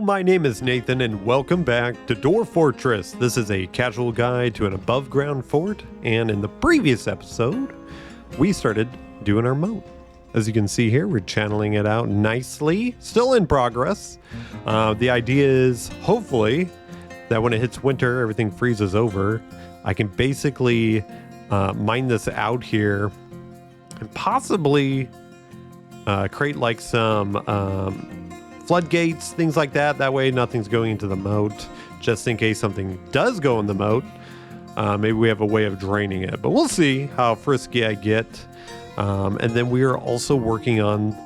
my name is Nathan and welcome back to Dwarf Fortress. This is a casual guide to an above ground fort, and in the previous episode we started doing our moat. As you can see here, we're channeling it out nicely, still in progress. The idea is hopefully that when it hits winter, everything freezes over. I can basically mine this out here and possibly create like some floodgates, things like that. That way nothing's going into the moat, just in case something does go in the moat. Maybe we have a way of draining it, but we'll see how frisky I get. And then we are also working on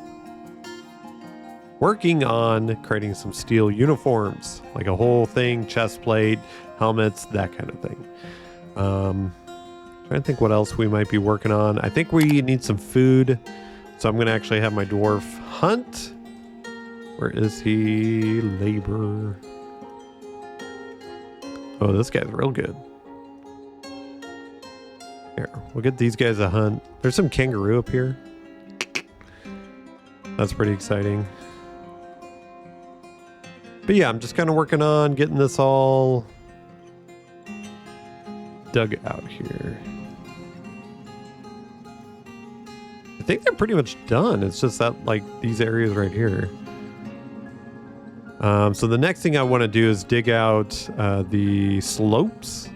creating some steel uniforms, like a whole thing, chest plate, helmets, that kind of thing. Trying to think what else we might be working on. I think we need some food, so I'm going to actually have my dwarf hunt. Where is he? Labor. Oh, this guy's real good. Here, we'll get these guys a hunt. There's some kangaroo up here. That's pretty exciting. But yeah, I'm just kind of working on getting this all dug out here. I think they're pretty much done. It's just that, like, these areas right here. So the next thing I want to do is dig out the slopes.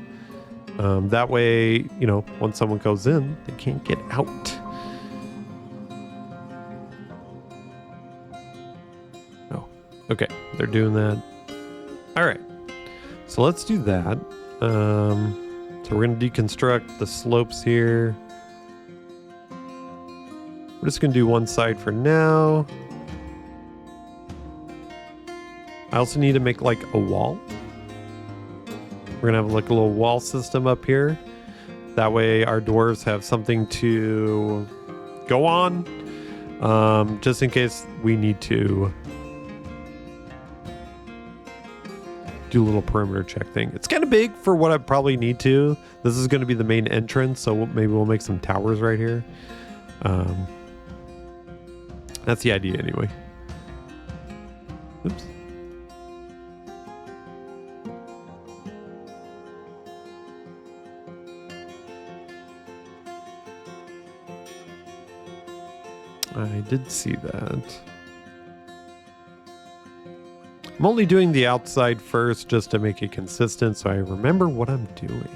That way, you know, once someone goes in, they can't get out. Oh, okay. They're doing that. All right. So let's do that. So we're going to deconstruct the slopes here. We're just going to do one side for now. I also need to make like a wall. We're gonna have like a little wall system up here. That way our dwarves have something to go on, just in case we need to do a little perimeter check thing. It's kind of big for what I probably need to. This is going to be the main entrance, so maybe we'll make some towers right here. That's the idea anyway. Oops. I did see that. I'm only doing the outside first just to make it consistent so I remember what I'm doing.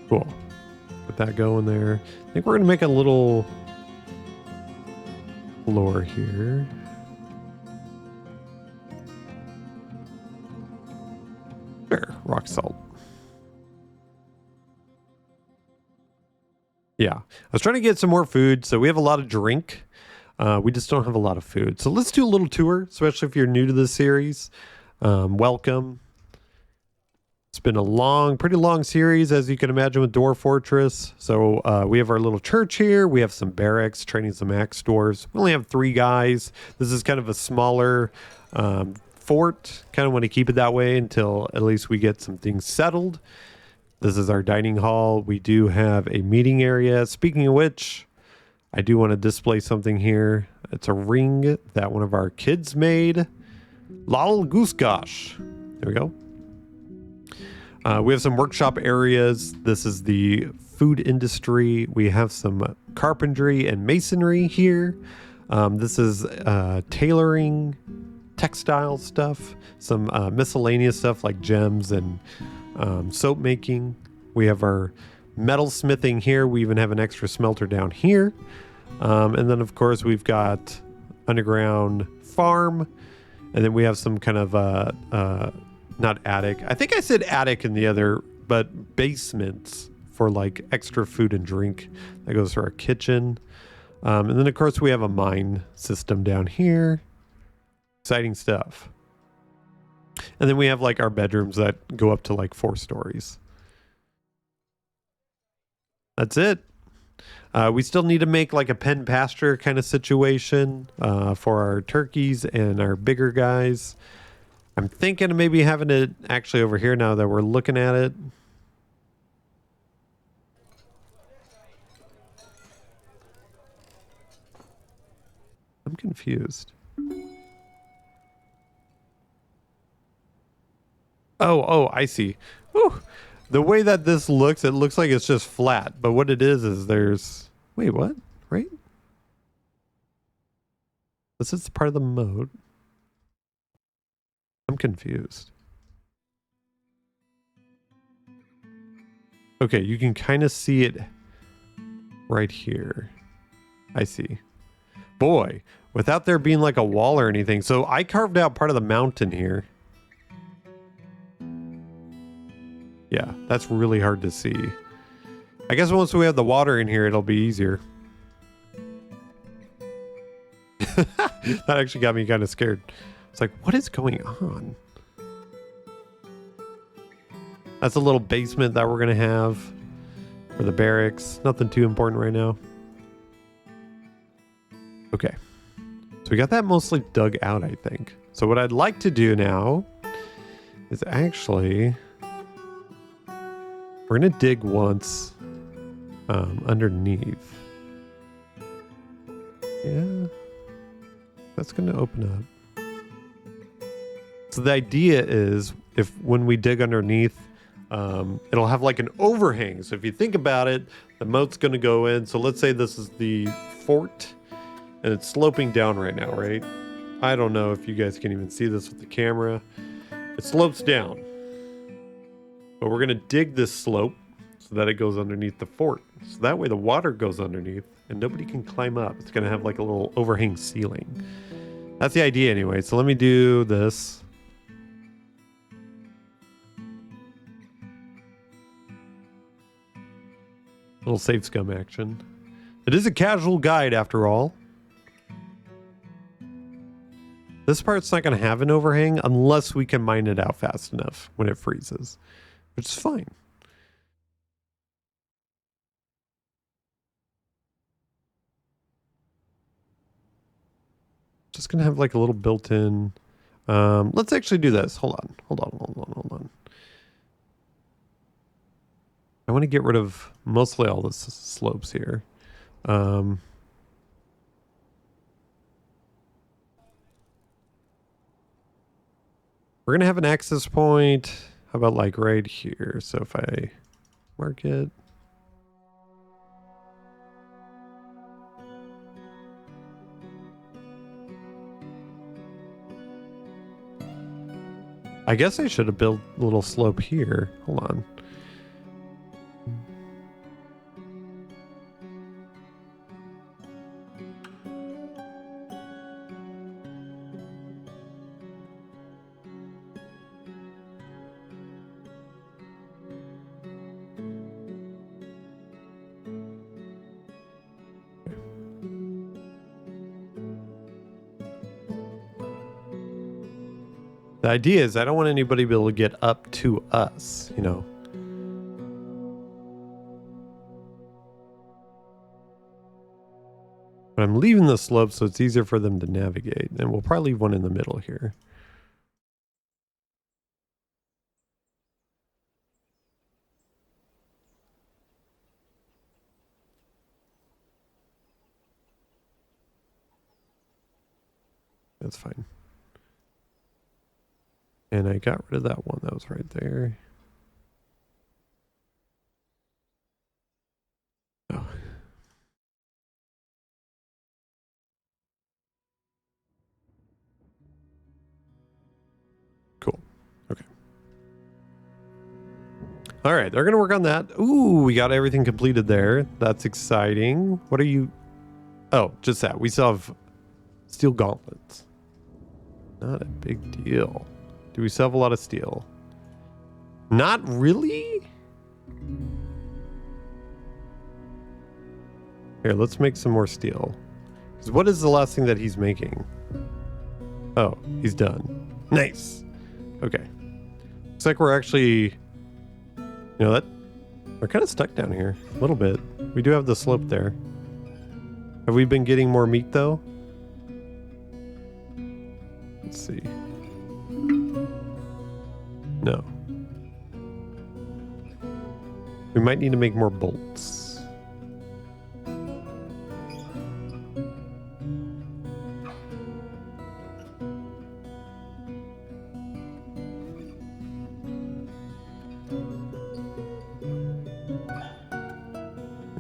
Cool. Get that going there. I think we're going to make a little floor here. Sure, rock salt. Yeah, I was trying to get some more food, so we have a lot of drink. We just don't have a lot of food. So let's do a little tour, especially if you're new to this series. Welcome. It's been a pretty long series, as you can imagine, with Dwarf Fortress. So we have our little church here. We have some barracks, training some axe dwarves. We only have 3 guys. This is kind of a smaller fort. Kind of want to keep it that way until at least we get some things settled. This is our dining hall. We do have a meeting area. Speaking of which, I do want to display something here. It's a ring that one of our kids made. Lol Goose Gosh. There we go. We have some workshop areas. This is the food industry. We have some carpentry and masonry here. This is tailoring, textile stuff, some miscellaneous stuff like gems and soap making. We have our metal smithing here. We even have an extra smelter down here. And then of course we've got underground farm. And then we have some kind of not attic. I think I said attic in the other, but basements for like extra food and drink. That goes to our kitchen. And then of course we have a mine system down here. Exciting stuff. And then we have like our bedrooms that go up to like 4 stories. That's it. We still need to make like a pen pasture kind of situation for our turkeys and our bigger guys. I'm thinking of maybe having it actually over here now that we're looking at it. confused. Oh, I see. Whew. The way that this looks, it looks like it's just flat. But what it is there's... Wait, what? Right? This is part of the moat. I'm confused. Okay, you can kind of see it right here. I see. Boy, without there being like a wall or anything. So I carved out part of the mountain here. Yeah, that's really hard to see. I guess once we have the water in here, it'll be easier. That actually got me kind of scared. It's like, what is going on? That's a little basement that we're going to have for the barracks. Nothing too important right now. Okay. So we got that mostly dug out, I think. So what I'd like to do now is actually... We're going to dig once underneath. Yeah. That's going to open up. So the idea is if when we dig underneath, it'll have like an overhang. So if you think about it, the moat's going to go in. So let's say this is the fort and it's sloping down right now, right? I don't know if you guys can even see this with the camera. It slopes down. But we're going to dig this slope so that it goes underneath the fort. So that way the water goes underneath and nobody can climb up. It's going to have like a little overhang ceiling. That's the idea anyway. So let me do this. Little save scum action. It is a casual guide after all. This part's not going to have an overhang unless we can mine it out fast enough when it freezes, which is fine. Just going to have like a little built-in... let's actually do this. Hold on. I want to get rid of mostly all the slopes here. We're going to have an access point. How about like right here? So if I mark it. I guess I should have built a little slope here. Hold on. The idea is I don't want anybody to be able to get up to us, you know. But I'm leaving the slope so it's easier for them to navigate. And we'll probably leave one in the middle here. That's fine. And I got rid of that one that was right there. Oh. Cool. Okay. All right, they're going to work on that. Ooh, we got everything completed there. That's exciting. What are you... Oh, just that. We still have steel gauntlets. Not a big deal. Do we still have a lot of steel? Not really? Here, let's make some more steel. Because what is the last thing that he's making? Oh, he's done. Nice. Okay. Looks like we're actually... You know, that we're kind of stuck down here. A little bit. We do have the slope there. Have we been getting more meat, though? Let's see. No. We might need to make more bolts.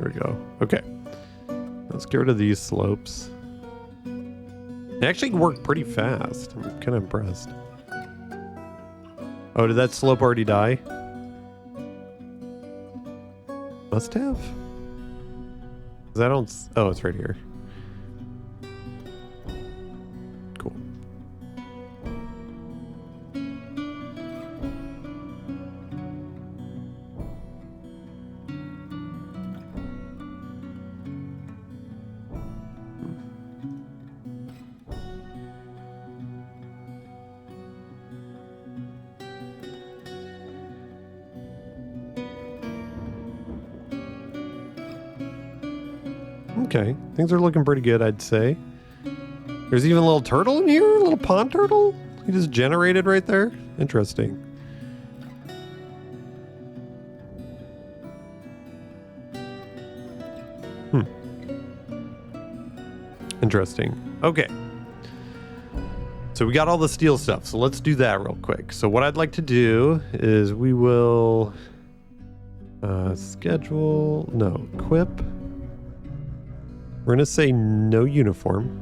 There we go. Okay. Let's get rid of these slopes. They actually work pretty fast. I'm kind of impressed. Oh, did that slope already die? Must have. 'Cause I don't... Oh, it's right here. Cool. Okay, things are looking pretty good, I'd say. There's even a little turtle in here, a little pond turtle. He just generated right there. Interesting. Interesting. Okay. So we got all the steel stuff, so let's do that real quick. So what I'd like to do is we will equip. We're going to say no uniform.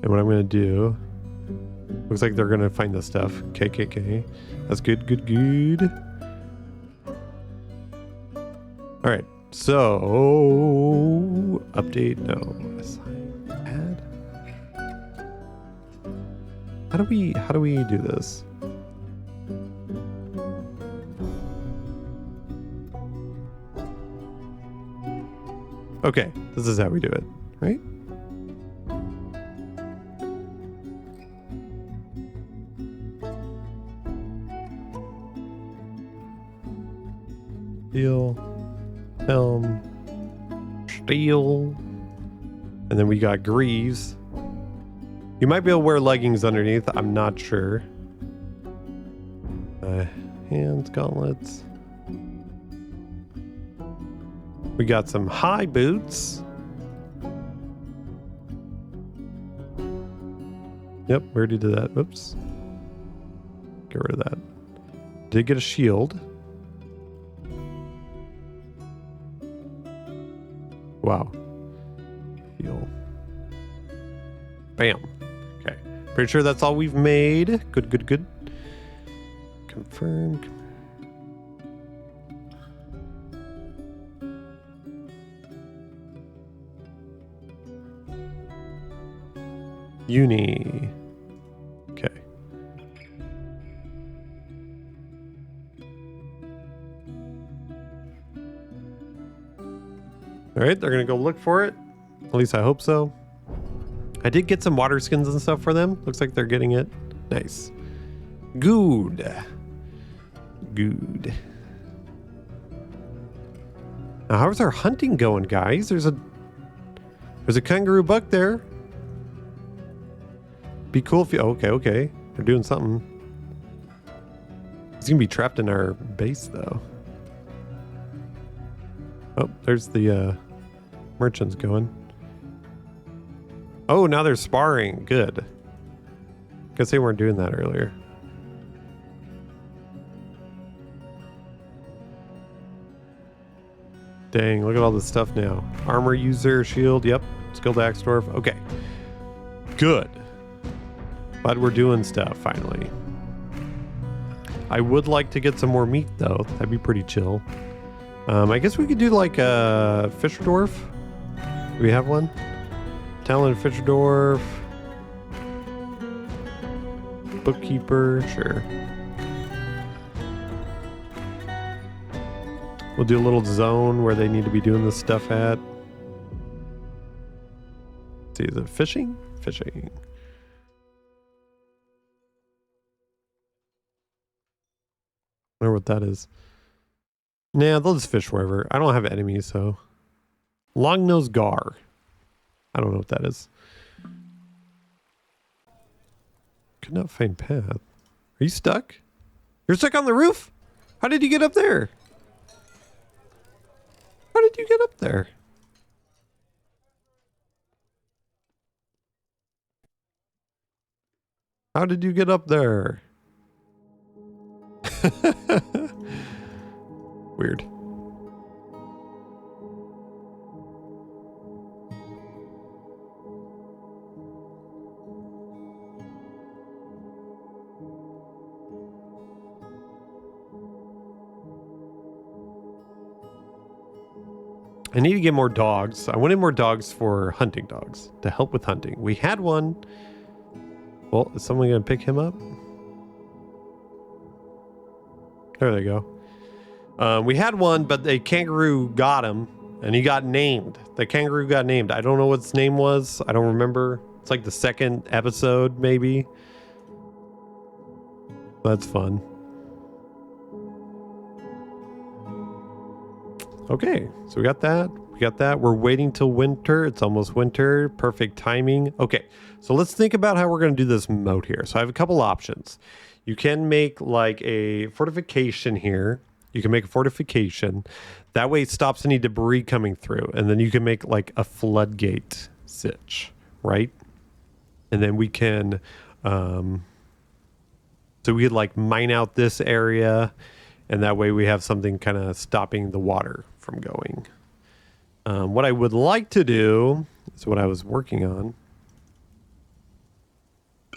And what I'm going to do, looks like they're going to find the stuff. KKK. That's good, good, good. All right. So, update, no. Assign, add. How do we do this? Okay, this is how we do it, right? Steel, helm, steel, and then we got greaves. You might be able to wear leggings underneath, I'm not sure. Hands, gauntlets. We got some high boots. Yep, we already did that. Oops. Get rid of that. Did get a shield. Wow. Heal. Bam. Okay. Pretty sure that's all we've made. Good, good, good. Confirm. Uni. Okay. All right, they're gonna go look for it. At least I hope so. I did get some water skins and stuff for them. Looks like they're getting it. Nice. Good. Good. Now, how's our hunting going, guys? There's a kangaroo buck there. Be cool if you... Okay. We're doing something. He's gonna be trapped in our base, though. Oh, there's the merchants going. Oh, now they're sparring. Good. Guess they weren't doing that earlier. Dang, look at all this stuff now. Armor user, shield, yep. Skilled axe dwarf. Okay. Good. Glad we're doing stuff, finally. I would like to get some more meat, though. That'd be pretty chill. I guess we could do like a Fisher Dwarf. Do we have one? Talent Fisher Dwarf. Bookkeeper, sure. We'll do a little zone where they need to be doing this stuff at. Let's see, is it fishing? Fishing. I wonder what that is. Nah, they'll just fish wherever. I don't have enemies, so. Long-nosed gar. I don't know what that is. Could not find path. Are you stuck? You're stuck on the roof? How did you get up there? How did you get up there? How did you get up there? Weird. I need to get more dogs. I wanted more dogs for hunting dogs to help with hunting. We had one. Well, is someone going to pick him up? There they go. We had one, but the kangaroo got him, and he got named. The kangaroo got named. I don't know what its name was. I don't remember. It's like the second episode, maybe. That's fun. Okay, so we got that. We got that. We're waiting till winter. It's almost winter. Perfect timing. Okay, so let's think about how we're going to do this moat here. So I have a couple options. You can make like a fortification here. You can make a fortification. That way it stops any debris coming through. And then you can make like a floodgate sitch, right? And then we can, so we could like mine out this area. And that way we have something kind of stopping the water from going. What I would like to do is what I was working on.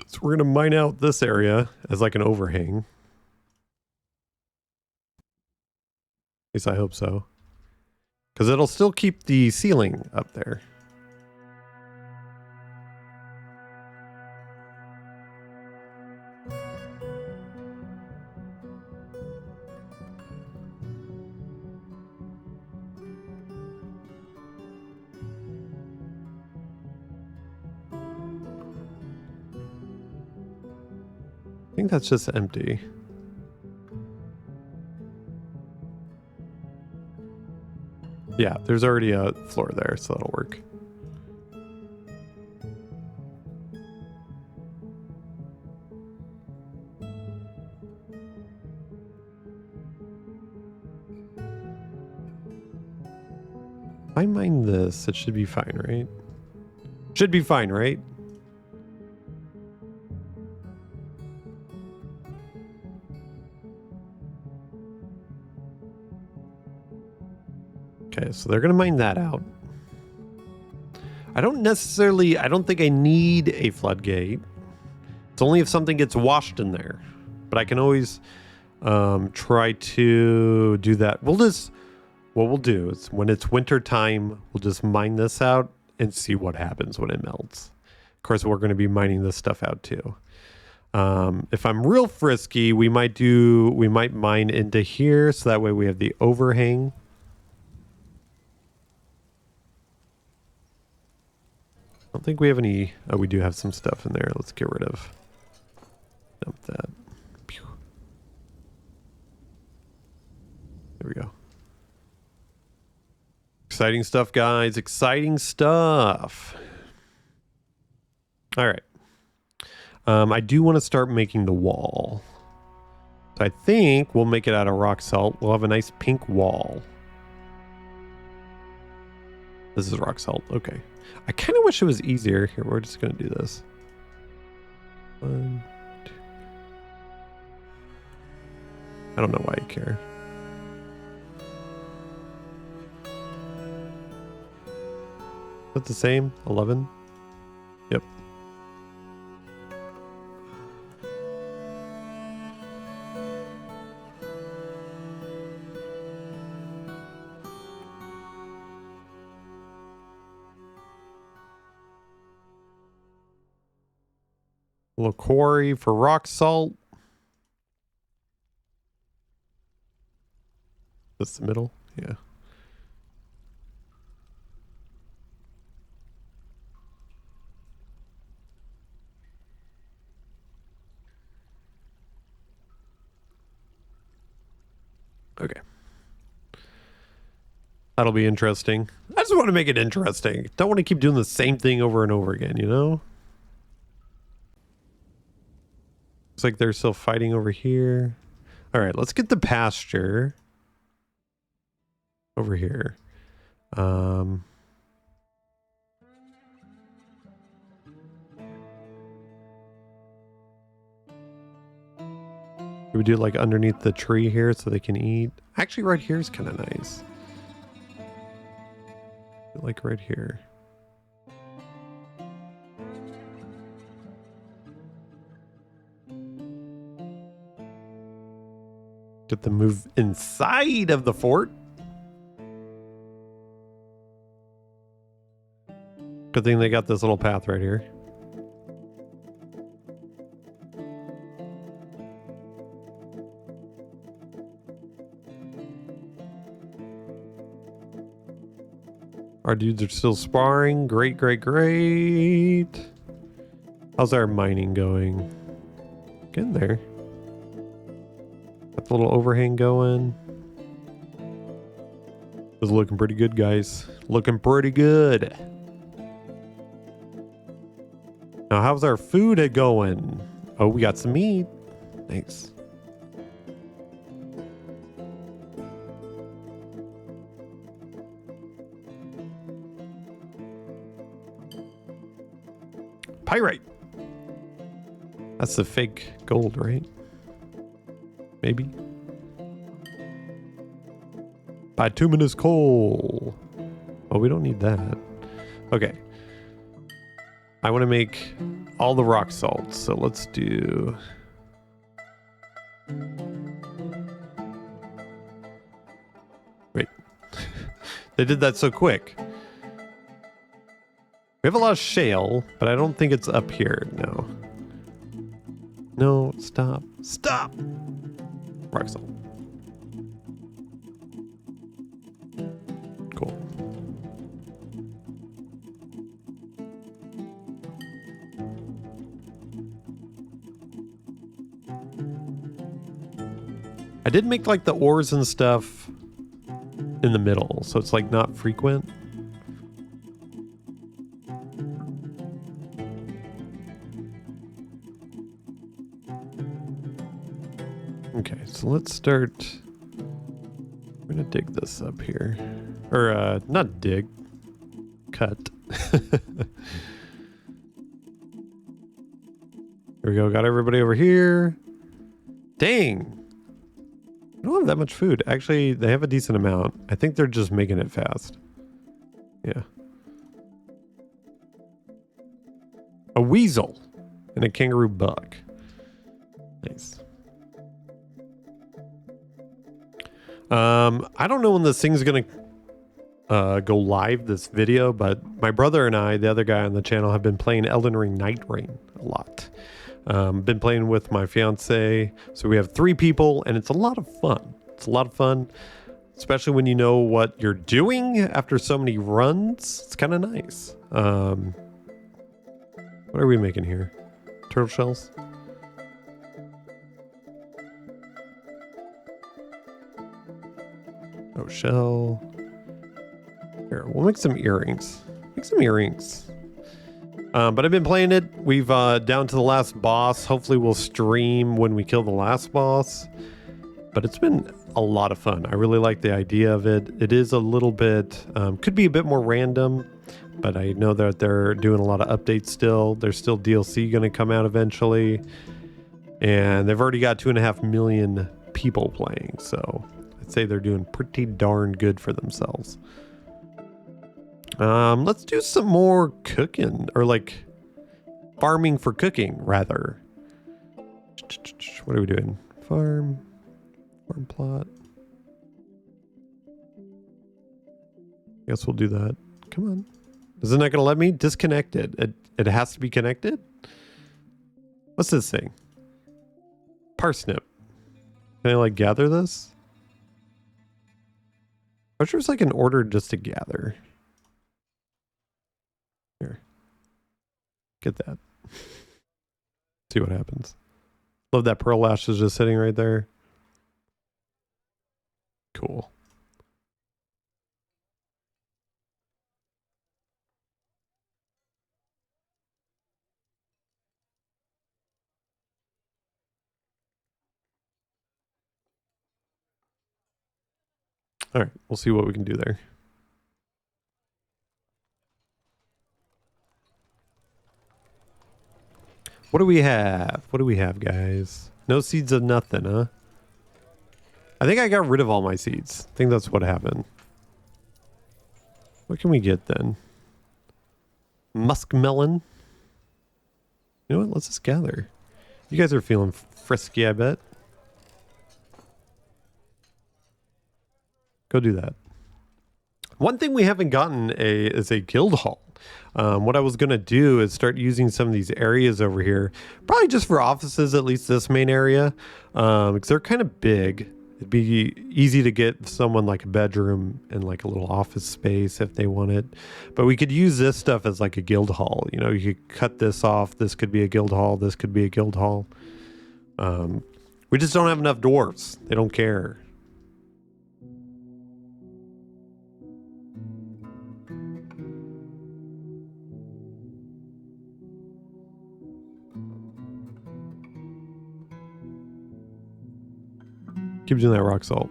So we're going to mine out this area as like an overhang. At least I hope so. Because it'll still keep the ceiling up there. I think that's just empty. Yeah, there's already a floor there, so that'll work. If I mine this, it should be fine, right? Should be fine, right? Okay, so they're going to mine that out. I don't think I need a floodgate. It's only if something gets washed in there. But I can always try to do that. What we'll do is when it's winter time, we'll just mine this out and see what happens when it melts. Of course, we're going to be mining this stuff out too. If I'm real frisky, we might mine into here so that way we have the overhang. I don't think we have any. Oh, we do have some stuff in there. Let's get rid of. Dump that. Pew. There we go. Exciting stuff, guys. Exciting stuff. All right. I do want to start making the wall. So I think we'll make it out of rock salt. We'll have a nice pink wall. This is rock salt. Okay. I kind of wish it was easier. Here, we're just going to do this. 1, 2. I don't know why you care. That's the same? 11? Yep. A little quarry for rock salt. That's the middle? Yeah. Okay. That'll be interesting. I just want to make it interesting. Don't want to keep doing the same thing over and over again, you know? Looks like they're still fighting over here. All right, let's get the pasture over here. We do like underneath the tree here so they can eat. Actually, right here is kind of nice. Like right here. Get them move inside of the fort. Good thing they got this little path right here. Our dudes are still sparring. Great, great, great. How's our mining going? Getting there. Got the little overhang going. This is looking pretty good, guys. Looking pretty good. Now, how's our food going? Oh, we got some meat. Nice. Pyrite. That's the fake gold, right? Maybe. Bituminous coal. Oh, we don't need that. Okay. I want to make all the rock salts, so let's do... Wait. They did that so quick. We have a lot of shale, but I don't think it's up here. No. No, stop. Stop! Rock salt. Cool. I did make like the ores and stuff in the middle, so it's like not frequent. Okay, so let's start. I'm gonna dig this up here. Or, not dig. Cut. There we go. Got everybody over here. Dang. I don't have that much food. Actually, they have a decent amount. I think they're just making it fast. Yeah. A weasel and a kangaroo buck. Nice. I don't know when this thing's gonna go live, this video, but my brother and I, the other guy on the channel, have been playing Elden Ring Night Rain a lot. Been playing with my fiance, so we have 3 people, and it's a lot of fun. It's a lot of fun, especially when you know what you're doing after so many runs. It's kind of nice. What are we making here? Turtle shells? Oh, shell. Here, we'll make some earrings. Make some earrings. But I've been playing it. We've down to the last boss. Hopefully we'll stream when we kill the last boss. But it's been a lot of fun. I really like the idea of it. It is a little bit, could be a bit more random, but I know that they're doing a lot of updates still. There's still DLC going to come out eventually. And they've already got 2.5 million people playing. So I'd say they're doing pretty darn good for themselves. Let's do some more cooking, or like farming for cooking, rather. What are we doing? Farm plot. Guess we'll do that. Come on. Isn't that gonna let me? Disconnected. It has to be connected? What's this thing? Parsnip. Can I like gather this? I'm sure it's like an order just to gather. Here. Get that. See what happens. Love that pearl lash is just sitting right there. Cool. All right, we'll see what we can do there. What do we have? What do we have, guys? No seeds of nothing, huh? I think I got rid of all my seeds. I think that's what happened. What can we get then? Muskmelon. You know what? Let's just gather. You guys are feeling frisky, I bet. Go do that. One thing we haven't gotten is a guild hall. What I was going to do is start using some of these areas over here, probably just for offices, at least this main area, because they're kind of big. It'd be easy to get someone like a bedroom and like a little office space if they want it. But we could use this stuff as like a guild hall. You know, you could cut this off. This could be a guild hall. This could be a guild hall. We just don't have enough dwarves. They don't care. Keep doing that, rock salt.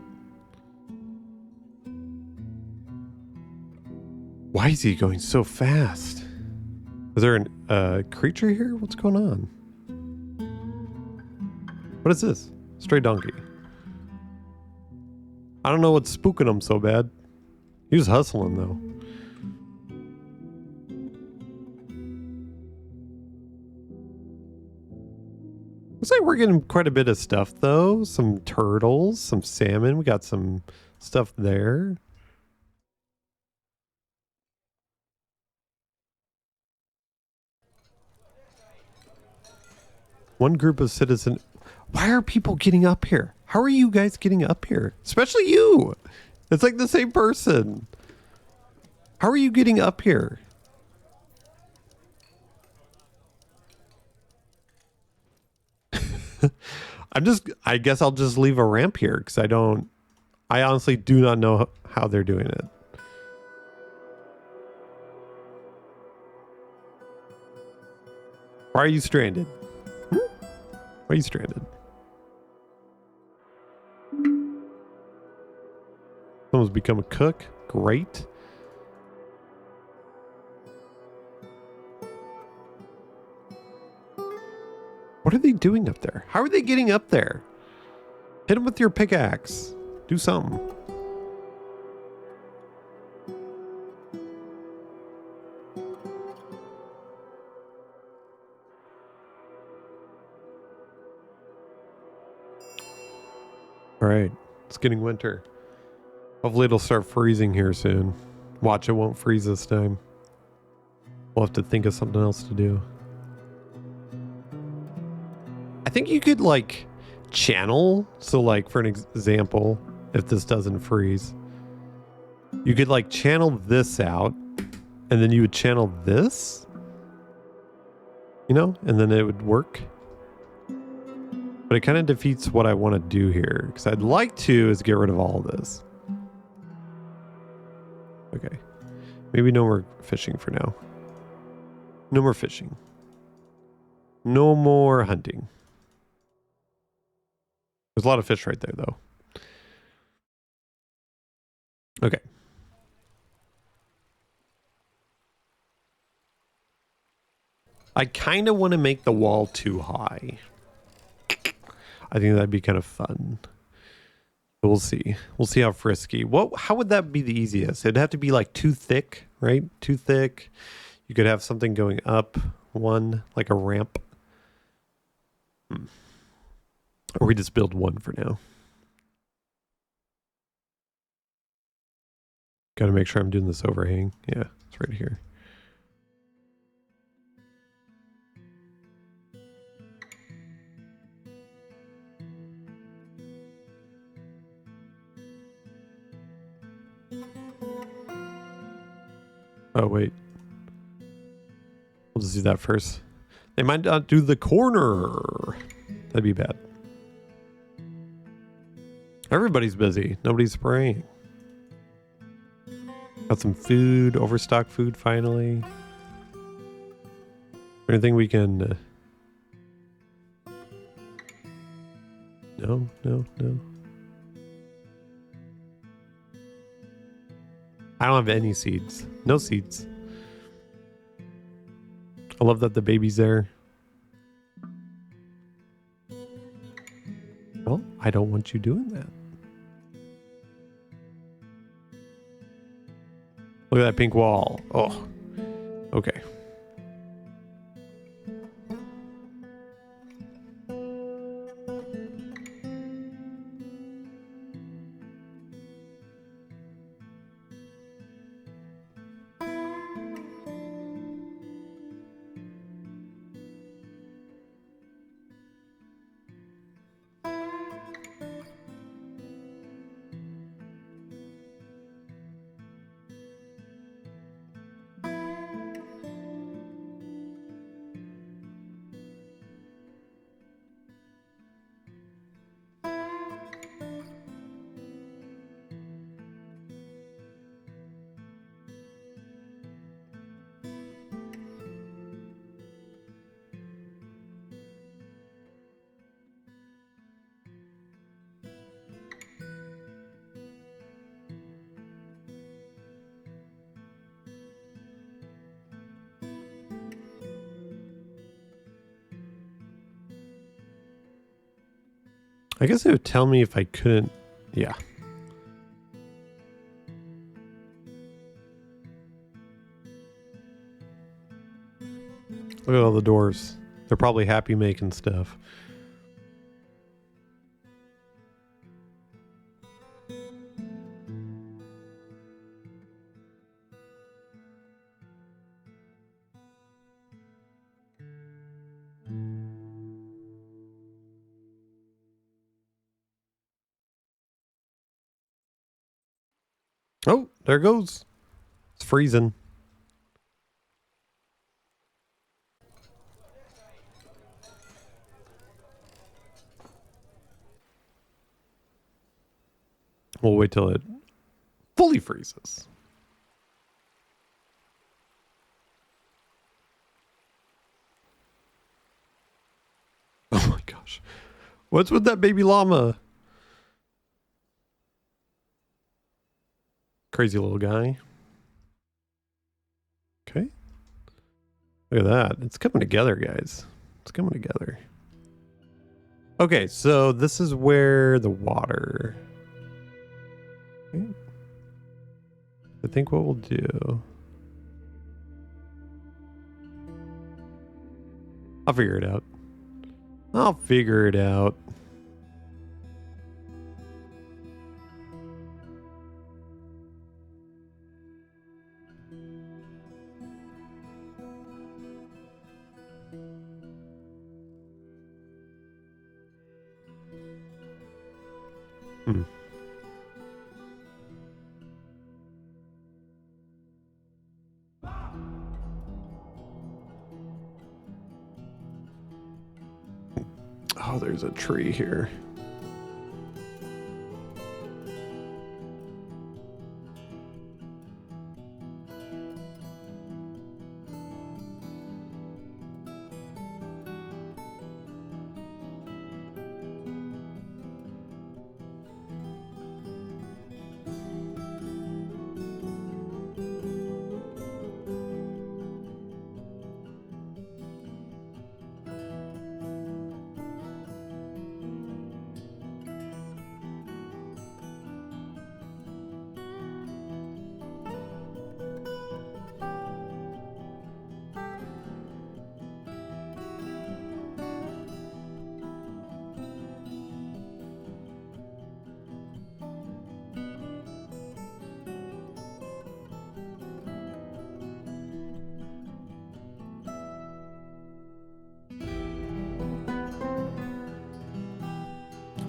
Why is he going so fast? Is there a creature here? What's going on? What is this? Stray donkey. I don't know what's spooking him so bad. He was hustling though. Looks like we're getting quite a bit of stuff though. Some turtles, some salmon. We got some stuff there. One group of citizens. Why are people getting up here? How are you guys getting up here? Especially you. It's like the same person. How are you getting up here? I guess I'll just leave a ramp here because I honestly do not know how they're doing it. Why are you stranded? Why are you stranded? Someone's become a cook. Great. What are they doing up there? How are they getting up there? Hit them with your pickaxe. Do something. All right. It's getting winter. Hopefully it'll start freezing here soon. Watch, it won't freeze this time. We'll have to think of something else to do. I think you could like channel. So like for an example, if this doesn't freeze, you could like channel this out and then you would channel this, you know, and then it would work. But it kind of defeats what I want to do here because I'd like to is get rid of all of this. Okay. Maybe no more fishing for now. No more fishing. No more hunting. There's a lot of fish right there, though. Okay. I kind of want to make the wall too high. I think that'd be kind of fun. But we'll see. We'll see how frisky. How would that be the easiest? It'd have to be like too thick, right? Too thick. You could have something going up one, like a ramp. Or we just build one for now. Got to make sure I'm doing this overhang. Yeah, it's right here. Oh, wait. We'll just do that first. They might not do the corner. That'd be bad. Everybody's busy. Nobody's spraying. Got some food, overstock food finally. Anything we can... No. I don't have any seeds. No seeds. I love that the baby's there. Well, I don't want you doing that. Look at that pink wall. Oh, okay. I guess it would tell me if I couldn't. Yeah. Look at all the doors. They're probably happy making stuff. Oh, there it goes. It's freezing. We'll wait till it fully freezes. Oh my gosh. What's with that baby llama? Crazy little guy. Okay. Look at that. It's coming together, guys. It's coming together. Okay, so this is where the water... Okay. I think what we'll do... I'll figure it out. I'll figure it out. Oh, there's a tree here.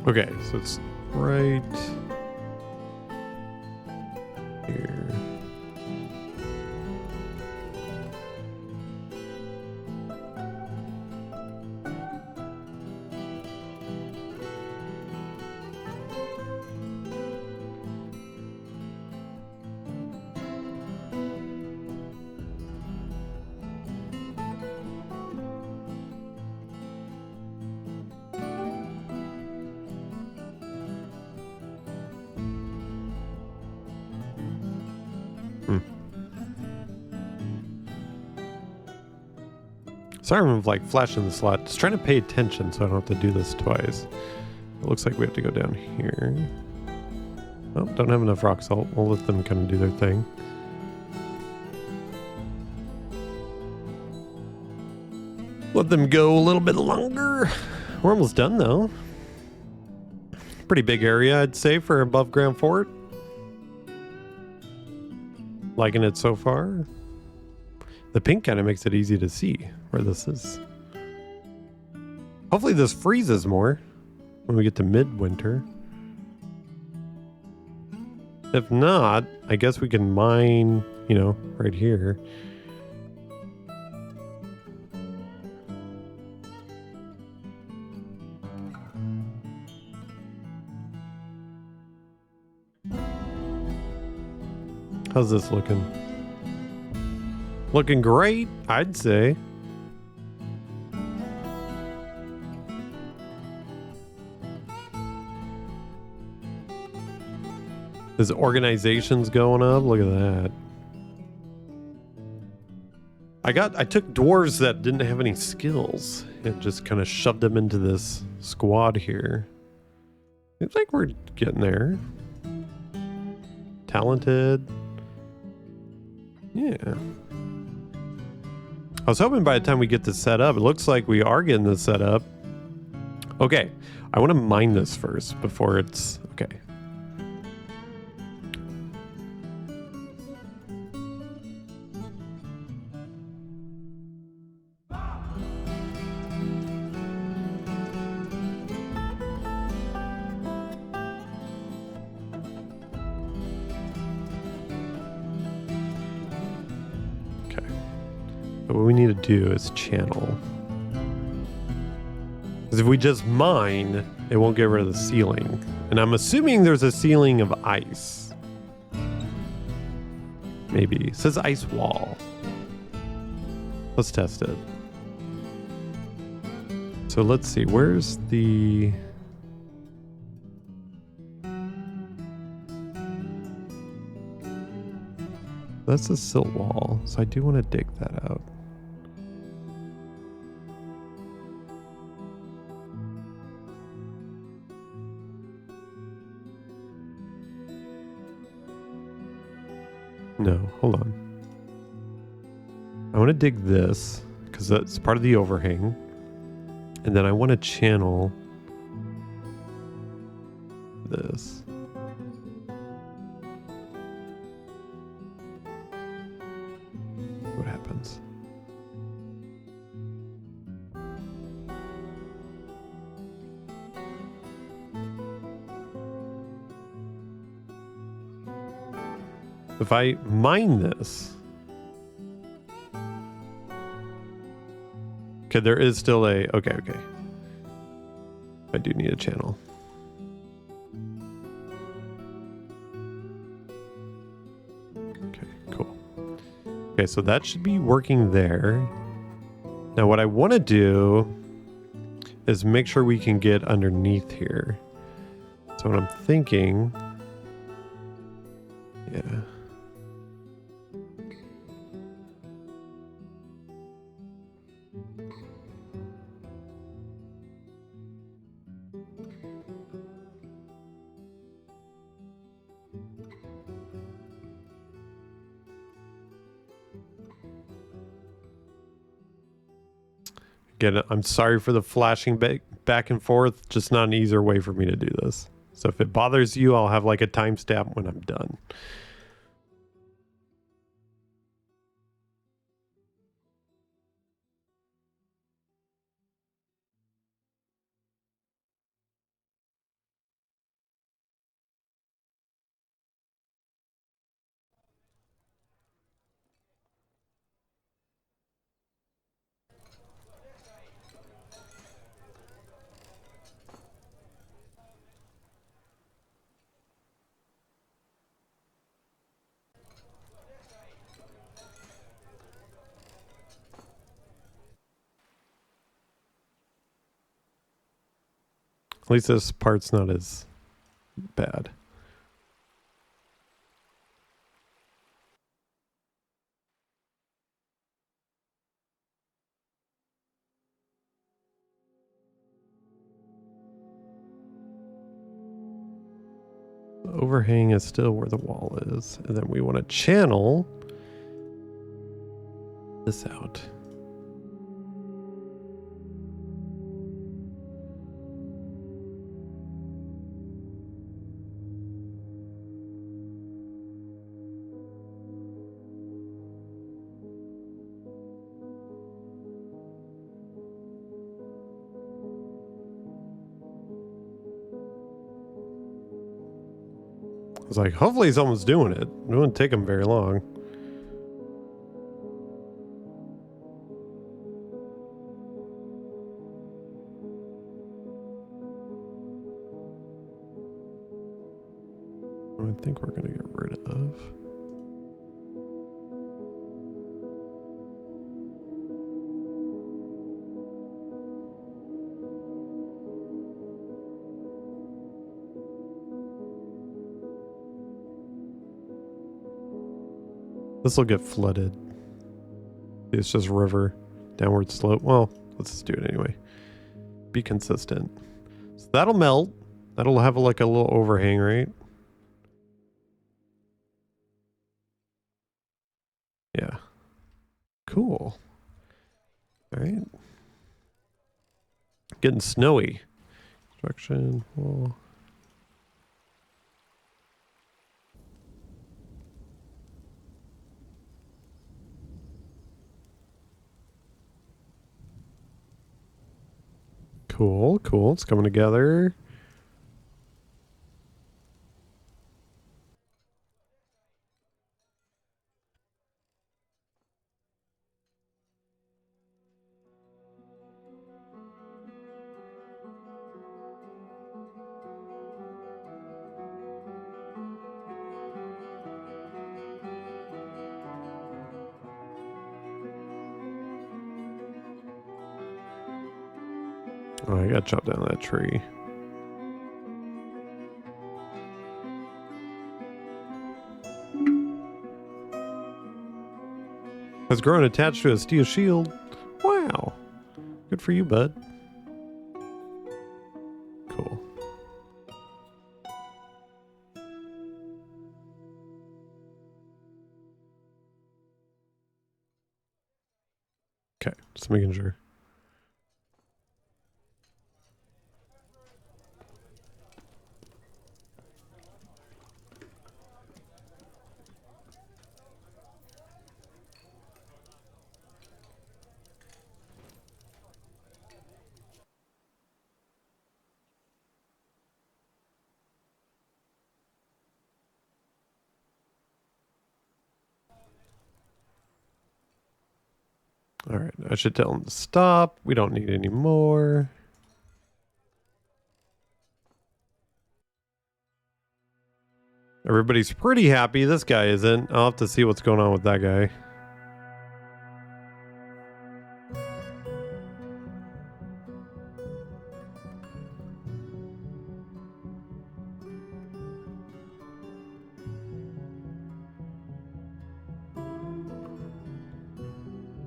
Okay, so it's right here. Sorry I'm like flashing this a lot. Just trying to pay attention so I don't have to do this twice. It looks like we have to go down here. Oh, don't have enough rock salt. We'll let them kind of do their thing. Let them go a little bit longer. We're almost done though. Pretty big area, I'd say, for above ground fort. Liking it so far. The pink kind of makes it easy to see where this is. Hopefully this freezes more when we get to midwinter. If not, I guess we can mine, you know, right here. How's this looking? Looking great, I'd say. His organization's going up. Look at that. I took dwarves that didn't have any skills and just kind of shoved them into this squad here. Seems like we're getting there. Talented. Yeah. I was hoping by the time we get this set up, it looks like we are getting this set up. Okay. I want to mine this first before it's... Okay. What we need to do is channel. Because if we just mine, it won't get rid of the ceiling. And I'm assuming there's a ceiling of ice. Maybe. It says ice wall. Let's test it. So let's see. Where's the... That's a silt wall. So I do want to dig that out. No, hold on. I want to dig this because that's part of the overhang. And then I want to channel this. What happens? If I mine this, okay, there is still a, okay. I do need a channel. Okay, cool. Okay, so that should be working there. Now what I want to do is make sure we can get underneath here. So what I'm thinking, yeah. Again, I'm sorry for the flashing back and forth. Just not an easier way for me to do this. So if it bothers you, I'll have like a timestamp when I'm done. At least this part's not as bad. The overhang is still where the wall is. And then we want to channel this out. I was like, hopefully someone's doing it. It wouldn't take them very long. I think we're going to get rid of. This will get flooded. It's just river, downward slope. Well, let's just do it anyway. Be consistent. So that'll melt. That'll have like a little overhang, right? Yeah. Cool. All right. Getting snowy. Construction wall. Cool, cool. It's coming together. Oh, I gotta chop down that tree. Has grown attached to a steel shield. Wow. Good for you, bud. Cool. Okay, just making sure. All right, I should tell him to stop. We don't need any more. Everybody's pretty happy. This guy isn't. I'll have to see what's going on with that guy.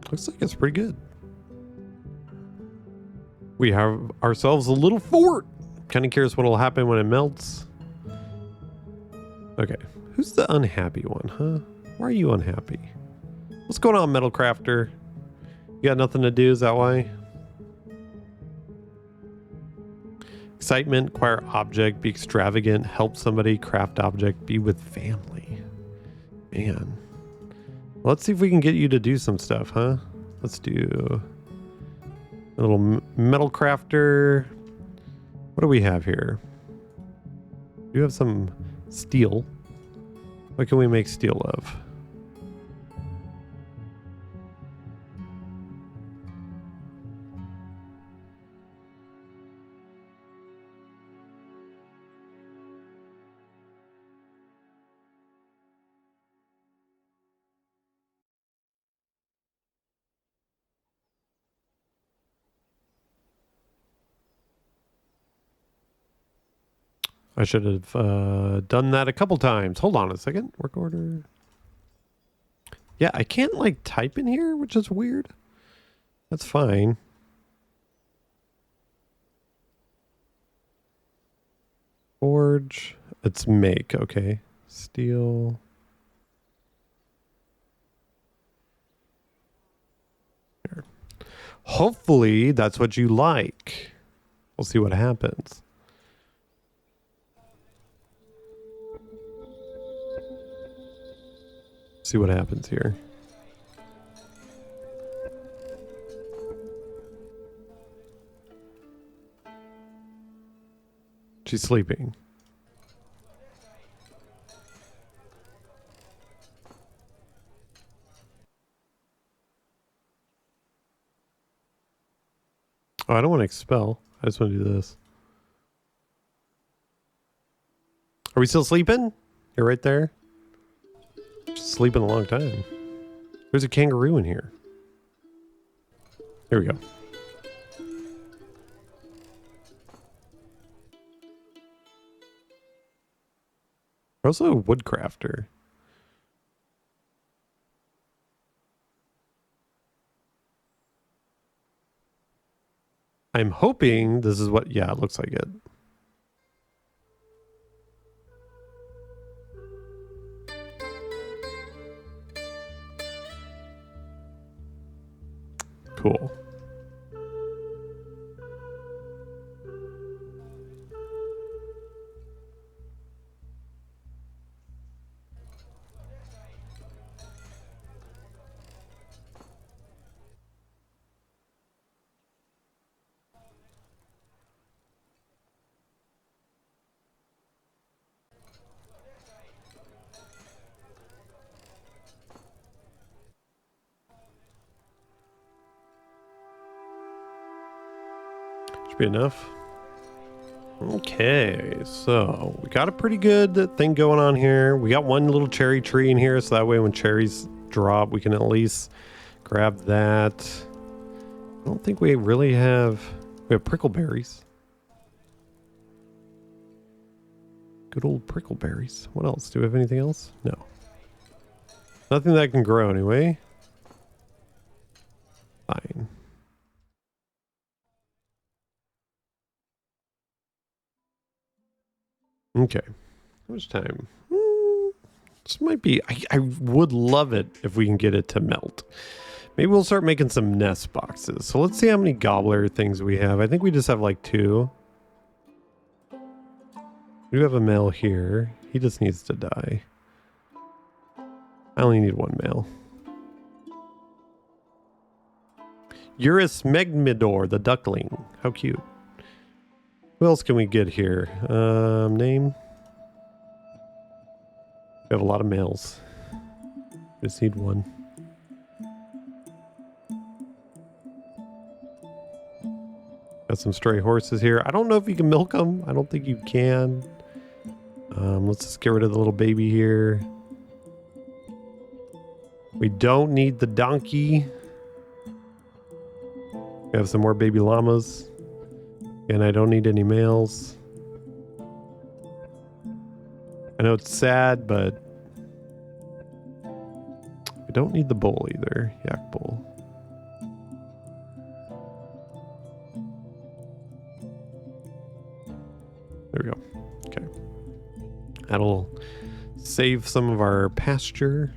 Looks like it's pretty good. We have ourselves a little fort. Kind of curious what'll happen when it melts. Okay, who's the unhappy one, huh? Why are you unhappy? What's going on, Metal Crafter? You got nothing to do, is that why? Excitement, acquire object, be extravagant, help somebody, craft object, be with family. Man. Well, let's see if we can get you to do some stuff, huh? Let's do a little metal crafter. What do we have here? We do have some steel. What can we make steel of? I should have done that a couple times. Hold on a second. Work order. Yeah, I can't like type in here, which is weird. That's fine. Forge. It's make. Okay. Steel. Here. Hopefully that's what you like. We'll see what happens. See what happens here. She's sleeping. Oh, I don't want to expel. I just want to do this. Are we still sleeping? You're right there. Just sleeping a long time. There's a kangaroo in here. Here we go. We're also a woodcrafter. I'm hoping this is what... Yeah, it looks like it. Should be enough. Okay, so we got a pretty good thing going on here. We got one little cherry tree in here, so that way when cherries drop, we can at least grab that. I don't think we really have... We have prickleberries. Good old prickleberries. What else? Do we have anything else? No. Nothing that can grow anyway. Fine. Okay. How much time? This might be... I would love it if we can get it to melt. Maybe we'll start making some nest boxes. So let's see how many gobbler things we have. I think we just have like 2. We do have a male here. He just needs to die. I only need 1 male. Eurus Megmidor, the duckling. How cute. Who else can we get here? Name? We have a lot of males. Just need 1. Got some stray horses here. I don't know if you can milk them. I don't think you can. Let's just get rid of the little baby here. We don't need the donkey. We have some more baby llamas. And I don't need any males. I know it's sad, but we don't need the bull either. Yak bull. There we go. Okay. That'll save some of our pasture.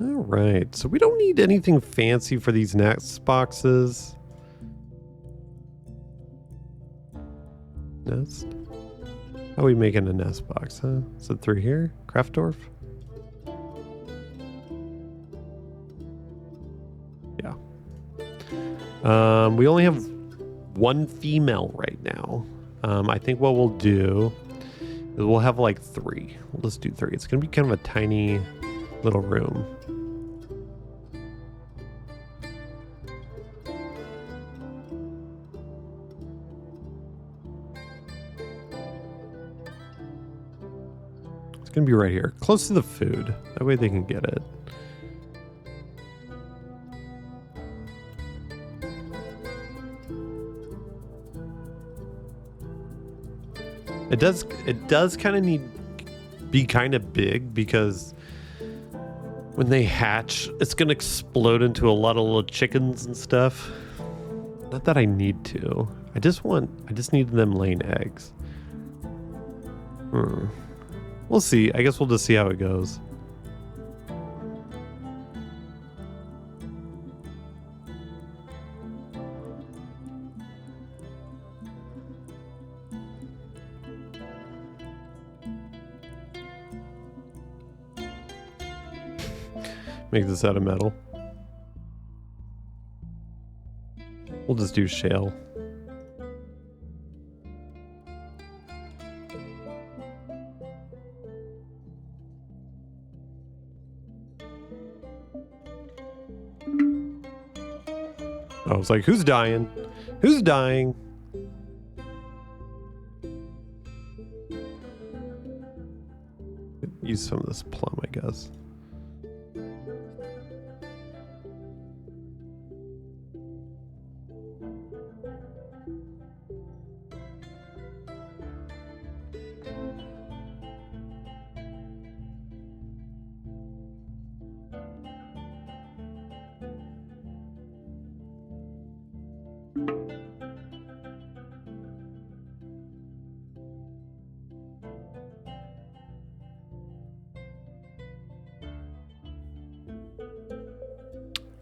All right. So we don't need anything fancy for these nest boxes. Nest? How are we making a nest box, huh? Is it through here? Craft Dwarf? Yeah. We only have 1 female right now. I think what we'll do is we'll have like 3. We'll just do 3. It's going to be kind of a tiny little room. It's going to be right here, close to the food. That way they can get it. It does kind of need be kind of big because when they hatch, it's going to explode into a lot of little chickens and stuff. Not that I need to. I just need them laying eggs. We'll see. I guess we'll just see how it goes. Make this out of metal. We'll just do shale. I was like, who's dying? Who's dying? Use some of this plum, I guess.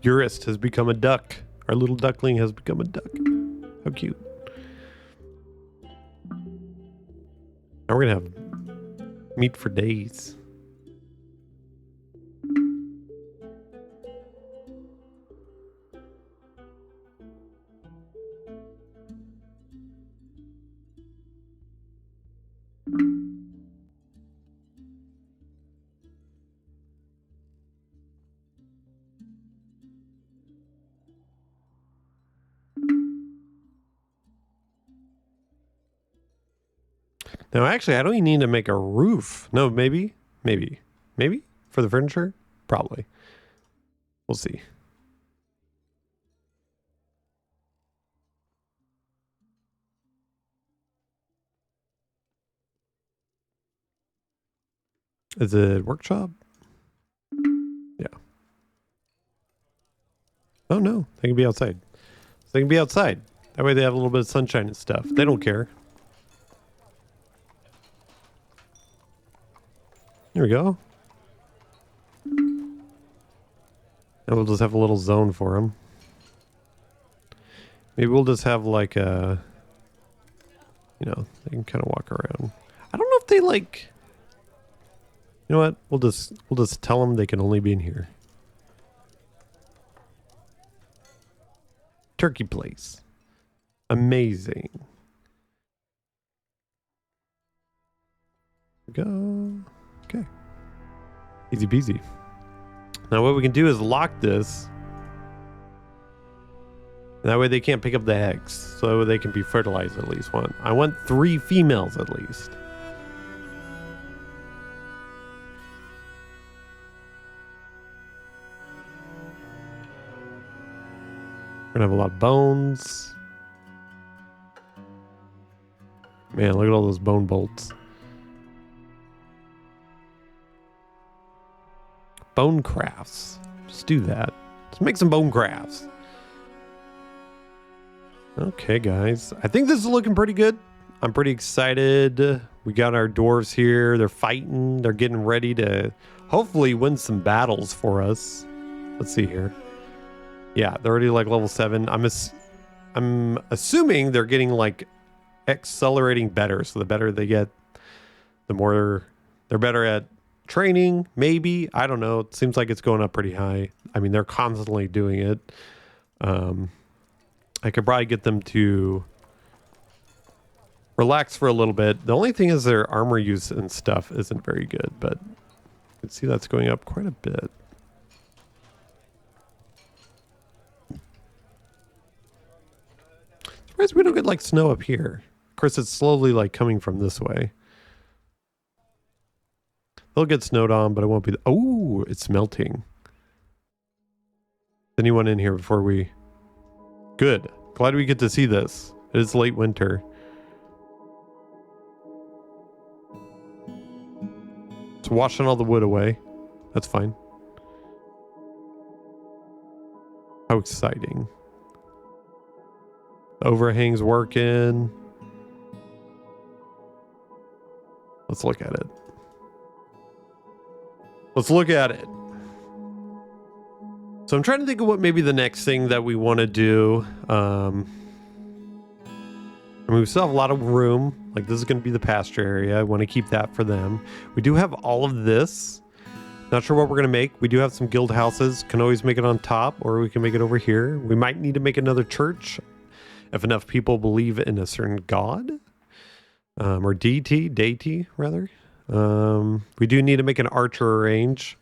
Eurist has become a duck. Our little duckling has become a duck. How cute. Now we're gonna have meat for days. Now, actually, I don't even need to make a roof. No, maybe for the furniture. Probably. We'll see. Is it workshop? Yeah. Oh no, they can be outside. They can be outside. That way they have a little bit of sunshine and stuff. They don't care. There we go. And we'll just have a little zone for them. Maybe we'll just have like a, you know, they can kind of walk around. I don't know if they like, you know what? We'll just tell them they can only be in here. Turkey place. Amazing. Go. Okay. Easy peasy. Now what we can do is lock this. That way they can't pick up the eggs. So they can be fertilized at least one. I want 3 females at least. We're gonna have a lot of bones. Man, look at all those bone bolts. Bone crafts. Just do that. Let's make some bone crafts. Okay, guys. I think this is looking pretty good. I'm pretty excited. We got our dwarves here. They're fighting. They're getting ready to hopefully win some battles for us. Let's see here. Yeah, they're already like level 7. I'm assuming they're getting like accelerating better. So the better they get, the more they're better at training, maybe. I don't know. It seems like it's going up pretty high. I mean, they're constantly doing it. I could probably get them to relax for a little bit. The only thing is their armor use and stuff isn't very good, but you can see that's going up quite a bit. Surprised we don't get like snow up here. Of course, it's slowly like coming from this way. They'll get snowed on, but it won't be. Oh, it's melting. Anyone in here before we? Good. Glad we get to see this. It is late winter. It's washing all the wood away. That's fine. How exciting. The overhang's working. Let's look at it. Let's look at it. So I'm trying to think of what maybe the next thing that we want to do. I mean, we still have a lot of room. Like, this is going to be the pasture area. I want to keep that for them. We do have all of this. Not sure what we're going to make. We do have some guild houses. Can always make it on top, or we can make it over here. We might need to make another church if enough people believe in a certain god. Or deity, rather. We do need to make an archer range.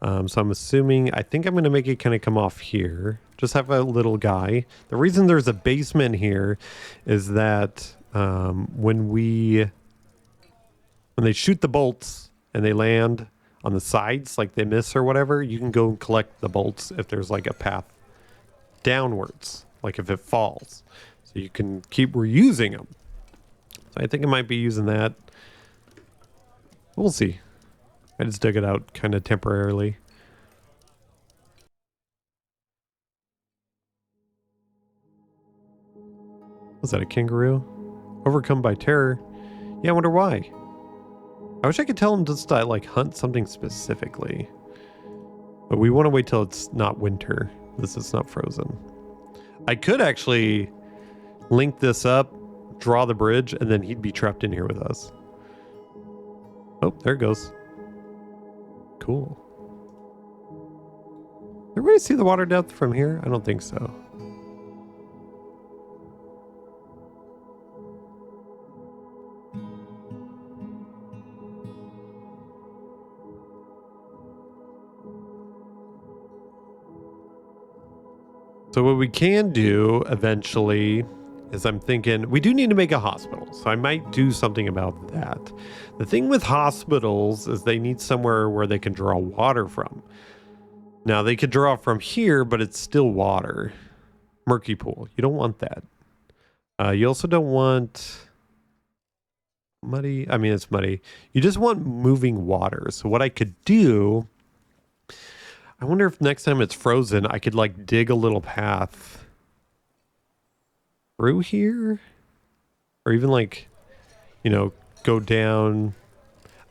So I'm assuming, I think I'm going to make it kind of come off here. Just have a little guy. The reason there's a basement here is that when they shoot the bolts and they land on the sides, like they miss or whatever, you can go and collect the bolts if there's like a path downwards, like if it falls. So you can keep reusing them. So I think I might be using that. We'll see. I just dug it out kind of temporarily. Was that a kangaroo? Overcome by terror? Yeah, I wonder why. I wish I could tell him just to like hunt something specifically. But we want to wait till it's not winter. This is not frozen. I could actually link this up, draw the bridge, and then he'd be trapped in here with us. Oh, there it goes. Cool. Everybody see the water depth from here? I don't think so. So what we can do eventually is I'm thinking we do need to make a hospital, so I might do something about that. The thing with hospitals is they need somewhere where they can draw water from. Now they could draw from here, but it's still water. Murky pool. You don't want that. You also don't want muddy. I mean, it's muddy. You just want moving water. So what I could do, I wonder if next time it's frozen, I could like dig a little path through here, or even like, you know, go down.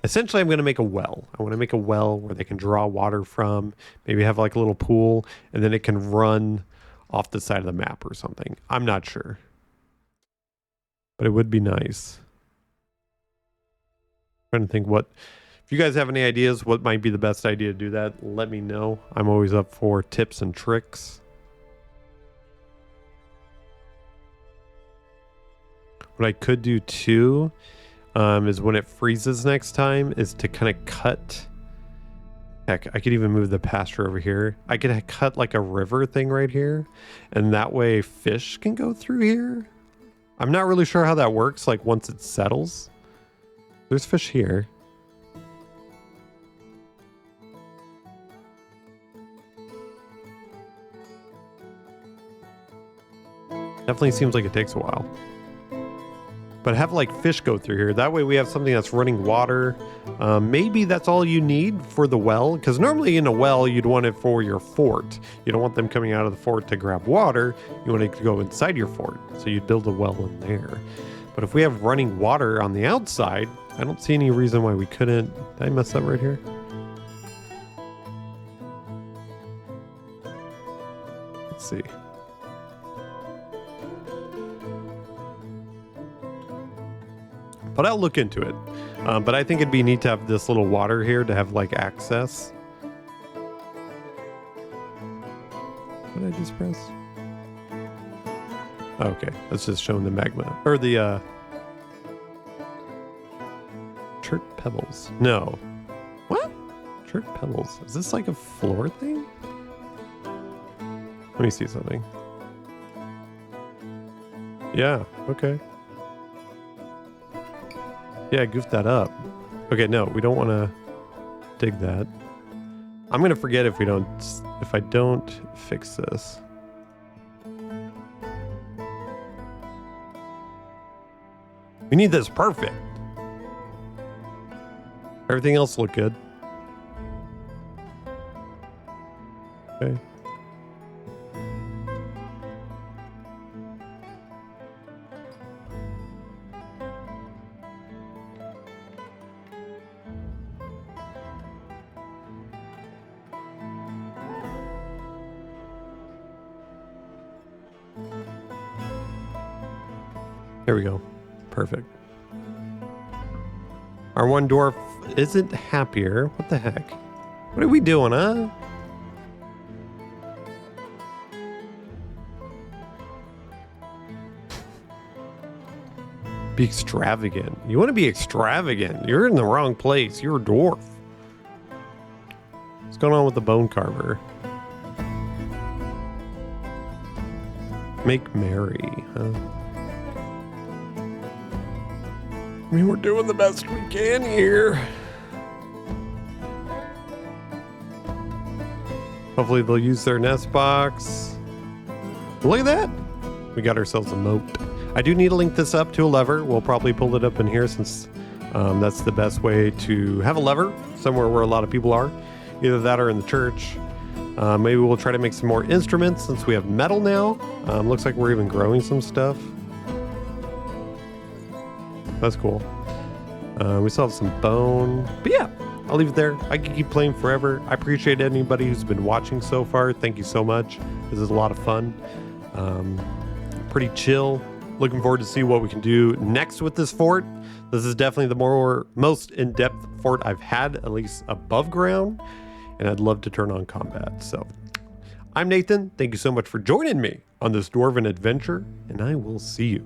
Essentially, I'm going to make a well. I want to make a well where they can draw water from, maybe have like a little pool, and then it can run off the side of the map or something. I'm not sure, but it would be nice. I'm trying to think what, if you guys have any ideas what might be the best idea to do that, let me know. I'm always up for tips and tricks. What I could do too is when it freezes next time is to kind of cut. Heck, I could even move the pasture over here. I could cut like a river thing right here, and that way fish can go through here. I'm not really sure how that works, like once it settles. There's fish here. Definitely seems like it takes a while. But have like fish go through here. That way we have something that's running water. Maybe that's all you need for the well. Because normally in a well, you'd want it for your fort. You don't want them coming out of the fort to grab water. You want it to go inside your fort. So you'd build a well in there. But if we have running water on the outside, I don't see any reason why we couldn't. Did I mess up right here? Let's see. But I'll look into it. But I think it'd be neat to have this little water here to have like access. What did I just press? Okay, that's just showing the magma. Or the chert pebbles. No. What? Chert pebbles. Is this like a floor thing? Let me see something. Yeah, okay. Yeah, I goofed that up. Okay, no, we don't want to dig that. I'm gonna forget if I don't fix this. We need this perfect. Everything else looked good. Okay. There we go. Perfect. Our one dwarf isn't happier. What the heck? What are we doing, huh? Be extravagant. You want to be extravagant. You're in the wrong place. You're a dwarf. What's going on with the bone carver? Make merry, huh? I mean, we're doing the best we can here. Hopefully they'll use their nest box. Look at that. We got ourselves a moat. I do need to link this up to a lever. We'll probably pull it up in here since that's the best way to have a lever somewhere where a lot of people are. Either that or in the church. Maybe we'll try to make some more instruments since we have metal now. Looks like we're even growing some stuff. That's cool. We still have some bone. But yeah, I'll leave it there. I can keep playing forever. I appreciate anybody who's been watching so far. Thank you so much. This is a lot of fun. Pretty chill. Looking forward to see what we can do next with this fort. This is definitely the most in-depth fort I've had, at least above ground. And I'd love to turn on combat. So I'm Nathan. Thank you so much for joining me on this dwarven adventure. And I will see you